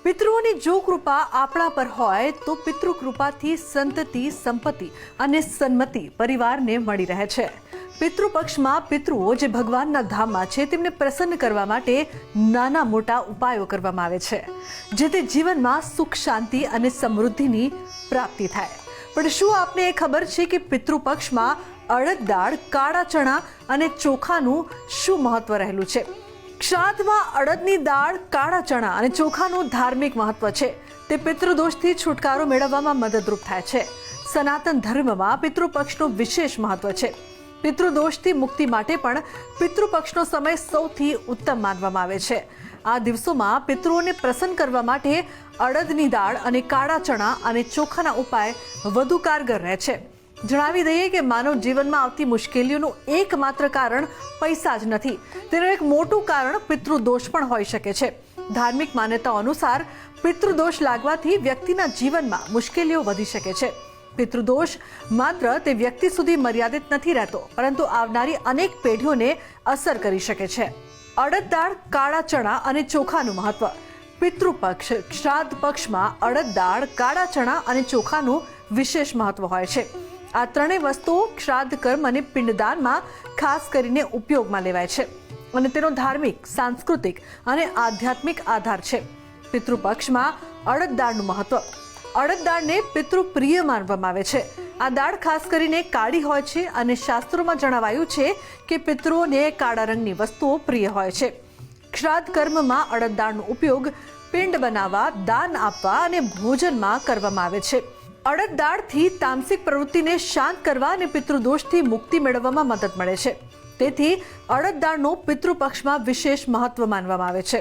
પિતૃઓની જો કૃપા આપણા પર હોય તો પિતૃ કૃપાથી સંતતિ, સંપત્તિ અને સન્મતિ પરિવારને મળી રહે છે। પિતૃપક્ષમાં પિતૃઓ જે ભગવાનના ધામમાં છે તેમને પ્રસન્ન કરવા માટે નાના મોટા ઉપાયો કરવામાં આવે છે, જેથી જીવનમાં સુખ, શાંતિ અને સમૃદ્ધિની પ્રાપ્તિ થાય। પણ શું આપને એ ખબર છે કે પિતૃપક્ષમાં અડદ દાળ, કાળા ચણા અને ચોખાનું શું મહત્વ રહેલું છે? શ્રાદ્ધમાં અડદની દાળ, કાળા ચણા અને ચોખાનું ધાર્મિક મહત્વ છે। તે પિતૃદોષથી છુટકારો મેળવવામાં મદદરૂપ થાય છે। સનાતન ધર્મમાં પિતૃપક્ષનું વિશેષ મહત્વ છે। પિતૃદોષથી મુક્તિ માટે પણ પિતૃપક્ષનો સમય સૌથી ઉત્તમ માનવામાં આવે છે। આ દિવસોમાં પિતૃઓને પ્રસન્ન કરવા માટે અડદની દાળ અને કાળા ચણા અને ચોખાના ઉપાય વધુ કારગર રહે છે। જણાવી દઈએ કે માનવ જીવનમાં આવતી મુશ્કેલીઓનું એકમાત્ર કારણ પૈસા જ નથી, તેનું એક મોટું કારણ પિતૃદોષ પણ હોઈ શકે છે। ધાર્મિક માન્યતાઓ અનુસાર પિતૃદોષ લાગવાથી વ્યક્તિના જીવનમાં મુશ્કેલીઓ વધી શકે છે। પિતૃદોષ માત્ર તે વ્યક્તિ સુધી મર્યાદિત નથી રહેતો, પરંતુ આવનારી અનેક પેઢીઓને અસર કરી શકે છે। અડદ દાળ, કાળા ચણા અને ચોખાનું મહત્વ। પિતૃપક્ષ, શ્રાદ્ધ પક્ષમાં અડદ દાળ, કાળા ચણા અને ચોખાનું વિશેષ મહત્વ હોય છે। આ ત્રણેય વસ્તુઓ શ્રાદ્ધ કર્મ અને પિંડદાનમાં ખાસ કરીને ઉપયોગમાં લેવાય છે અને તેનો ધાર્મિક, સાંસ્કૃતિક અને આધ્યાત્મિક આધાર છે। પિતૃપક્ષમાં અડદ દાળનું મહત્વ। અડદ દાળને પિતૃપ્રિય માનવામાં આવે છે। આ દાળ ખાસ કરીને કાળી હોય છે અને શાસ્ત્રોમાં જણાવાયું છે કે પિતૃઓને કાળા રંગની વસ્તુઓ પ્રિય હોય છે। શ્રાદ્ધ કર્મમાં અડદ દાળનો ઉપયોગ પિંડ બનાવવા, દાન આપવા અને ભોજનમાં કરવામાં આવે છે। અડદ દાળથી તામસિક પ્રવૃત્તિને શાંત કરવા અને પિતૃદોષથી મુક્તિ મેળવવામાં મદદ મળે છે। તેથી અડદ દાળનો પિતૃપક્ષમાં વિશેષ મહત્વ માનવામાં આવે છે।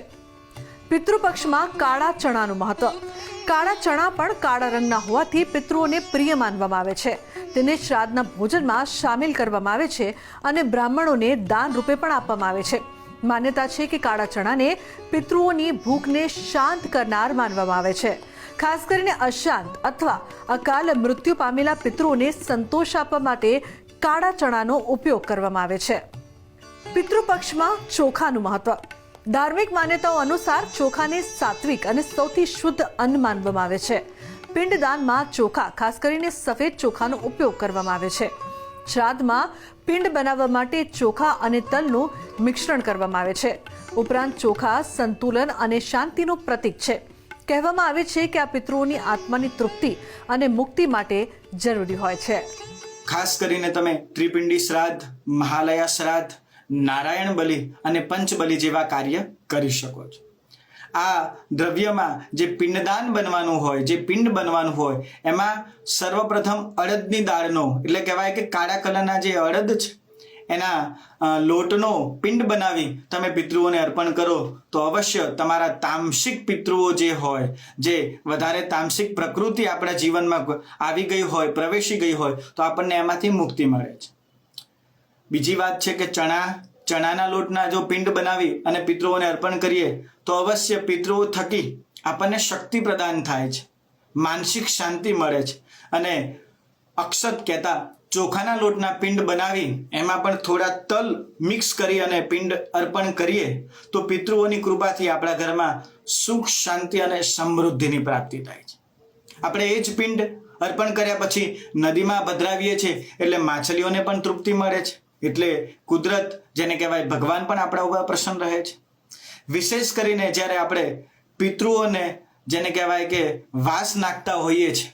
પિતૃપક્ષમાં કાળા ચણાનું મહત્વ। કાળા ચણા પણ કાળા રંગના હોવાથી પિતૃઓને પ્રિય માનવામાં આવે છે। તેને શ્રાદ્ધના ભોજનમાં સામેલ કરવામાં આવે છે અને બ્રાહ્મણોને દાન રૂપે પણ આપવામાં આવે છે। માન્યતા છે કે કાળા ચણાને પિતૃઓની ભૂખને શાંત કરનાર માનવામાં આવે છે। ખાસ કરીને અશાંત અથવા અકાલ મૃત્યુ પામેલા પિતૃઓને સંતોષ આપવા માટે કાળા ચણાનો ઉપયોગ કરવામાં આવે છે। પિતૃપક્ષમાં ચોખાનું મહત્વ। ધાર્મિક માન્યતાઓ અનુસાર ચોખાને સાત્વિક અને સૌથી શુદ્ધ અન્ન માનવામાં આવે છે। પિંડદાનમાં ચોખા, ખાસ કરીને સફેદ ચોખાનો ઉપયોગ કરવામાં આવે છે। શ્રાદ્ધમાં પિંડ બનાવવા માટે ચોખા અને તલનું મિશ્રણ કરવામાં આવે છે। ઉપરાંત ચોખા સંતુલન અને શાંતિનું પ્રતીક છે। કહેવામાં આવે છે કે આ પિતૃઓની આત્માની તૃપ્તિ અને મુક્તિ માટે જરૂરી હોય છે। ખાસ કરીને તમે ત્રિપિંડી શ્રાદ્ધ, મહાલયા શ્રાદ્ધ, નારાયણ બલિ અને પંચબલિ જેવા કાર્ય કરી શકો છો। આ દ્રવ્યમાં જે પિંડદાન બનવાનું હોય, જે પિંડ બનવાનું હોય, એમાં સર્વપ્રથમ અડદની દાળનો, એટલે કહેવાય કે કાળા કલરના જે અડદ છે એના લોટનો પિંડ બનાવી તમે પિતૃઓને અર્પણ કરો તો અવશ્ય તમારા તામસિક પિતૃઓ જે હોય, જે વધારે તામસિક પ્રકૃતિ આપણા જીવનમાં આવી ગઈ હોય, પ્રવેશી ગઈ હોય, તો આપણને એમાંથી મુક્તિ મળે છે। બીજી વાત છે કે ચણાના લોટના જો પિંડ બનાવી અને પિતૃઓને અર્પણ કરીએ તો અવશ્ય પિતૃઓ થકી આપણને શક્તિ પ્રદાન થાય છે, માનસિક શાંતિ મળે છે। અને અક્ષત કહેતા ચોખાના લોટના પિંડ બનાવી એમાં પણ થોડા તલ મિક્સ કરી અને પિંડ અર્પણ કરીએ તો પિતૃઓની કૃપાથી આપણા ઘરમાં સુખ, શાંતિ અને સમૃદ્ધિની પ્રાપ્તિ થાય છે। આપણે એ જ પિંડ અર્પણ કર્યા પછી નદીમાં પધરાવીએ છીએ એટલે માછલીઓને પણ તૃપ્તિ મળે છે। એટલે કુદરત, જેને કહેવાય ભગવાન, પણ આપણા ઉપર પ્રસન્ન રહે છે। વિશેષ કરીને જ્યારે આપણે પિતૃઓને, જેને કહેવાય કે વાસ નાખતા હોઈએ છીએ,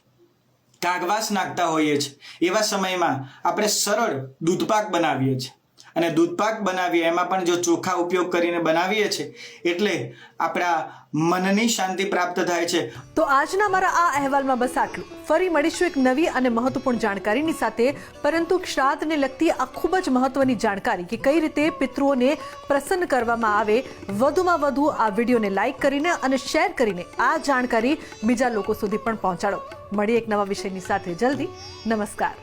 કાગવાસ નાખતા હોઈએ છીએ, એવા સમયમાં આપણે સરળ દૂધપાક બનાવીએ છીએ અને દૂધપાક બનાવીએ એમાં પણ જો ચોખા ઉપયોગ કરીને બનાવીએ છીએ એટલે આપણા મનની શાંતિ પ્રાપ્ત થાય છે। તો આજના મારા આ અહેવાલમાં બસ આટલું। ફરી મળીશું એક નવી અને મહત્વપૂર્ણ જાણકારીની સાથે, પરંતુ શ્રાદ્ધને લગતી આ ખૂબ જ મહત્વની જાણકારી કે કઈ રીતે પિતૃઓને પ્રસન્ન કરવામાં આવે, વધુમાં વધુ આ વિડીયોને લાઈક કરીને અને શેર કરીને આ જાણકારી બીજા લોકો સુધી પણ પહોંચાડો। મળીએ એક નવા વિષયની સાથે જલ્દી। નમસ્કાર।